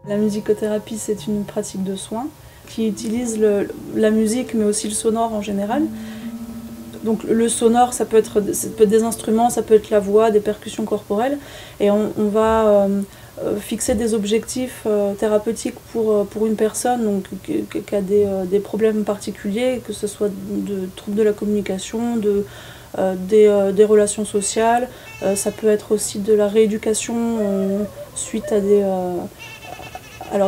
La musicothérapie, c'est une pratique de soins qui utilise la musique, mais aussi le sonore en général. Donc le sonore, ça peut être des instruments, ça peut être la voix, des percussions corporelles. Et on va fixer des objectifs thérapeutiques pour une personne donc, qui a des problèmes particuliers, que ce soit de troubles de la communication, des relations sociales. Ça peut être aussi de la rééducation suite à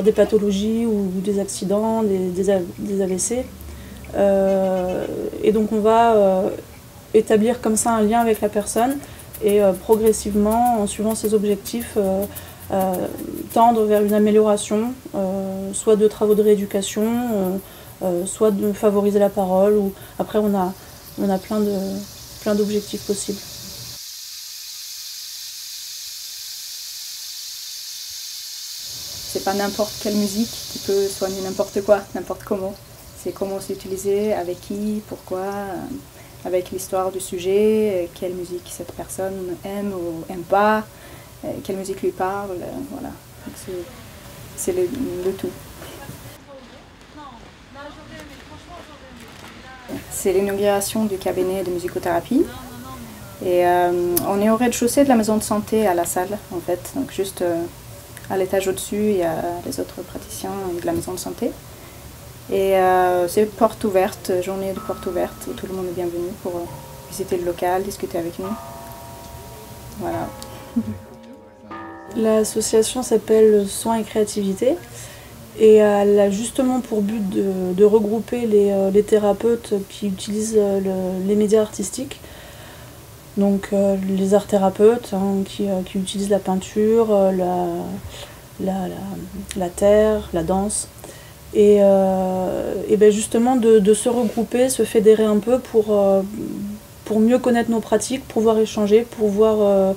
des pathologies ou des accidents, des AVC. Et donc on va établir comme ça un lien avec la personne et progressivement, en suivant ses objectifs, tendre vers une amélioration, soit de travaux de rééducation, soit de favoriser la parole. Ou... Après on a plein d'objectifs possibles. C'est pas n'importe quelle musique qui peut soigner n'importe quoi, n'importe comment. C'est comment c'est utilisé, avec qui, pourquoi, avec l'histoire du sujet, quelle musique cette personne aime ou aime pas, quelle musique lui parle, voilà. C'est le tout. C'est l'inauguration du cabinet de musicothérapie. Et on est au rez-de-chaussée de la maison de santé à la salle, en fait. Donc juste à l'étage au-dessus, il y a les autres praticiens de la maison de santé. Et c'est porte ouverte, journée de porte ouverte, où tout le monde est bienvenu pour visiter le local, discuter avec nous. Voilà. L'association s'appelle Soins et Créativité et elle a justement pour but de regrouper les thérapeutes qui utilisent les médias artistiques. Donc les arts thérapeutes qui utilisent la peinture, la terre, la danse. Et ben justement de se regrouper, se fédérer un peu pour mieux connaître nos pratiques, pouvoir échanger, pouvoir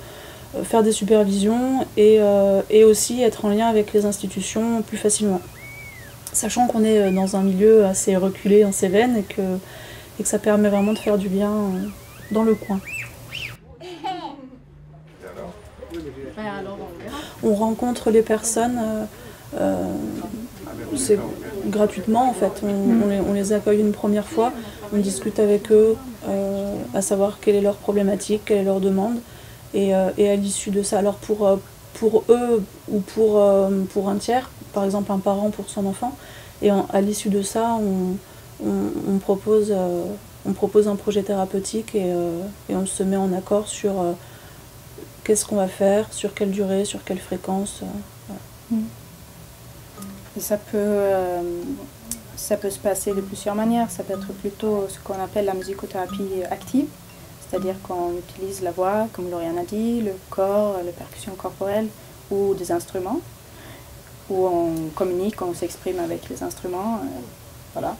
faire des supervisions et aussi être en lien avec les institutions plus facilement. Sachant qu'on est dans un milieu assez reculé en Cévennes et que ça permet vraiment de faire du bien dans le coin. On rencontre les personnes c'est gratuitement en fait, on les accueille une première fois, on discute avec eux, à savoir quelle est leur problématique, quelle est leur demande, et à l'issue de ça, alors pour eux ou pour un tiers, par exemple un parent pour son enfant, et à l'issue de ça, on propose un projet thérapeutique et on se met en accord sur qu'est-ce qu'on va faire, sur quelle durée, sur quelle fréquence. Voilà. Et ça peut se passer de plusieurs manières. Ça peut être plutôt ce qu'on appelle la musicothérapie active, c'est-à-dire qu'on utilise la voix, comme Lauriane a dit, le corps, les percussions corporelles ou des instruments, où on communique, on s'exprime avec les instruments, voilà,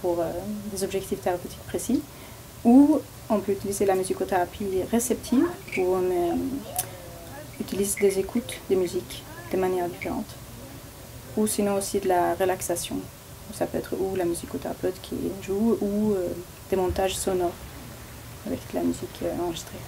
pour des objectifs thérapeutiques précis. Ou on peut utiliser la musicothérapie réceptive, où on utilise des écoutes de musique de manière différente. Ou sinon aussi de la relaxation. Ça peut être ou la musicothérapeute qui joue ou des montages sonores avec de la musique enregistrée.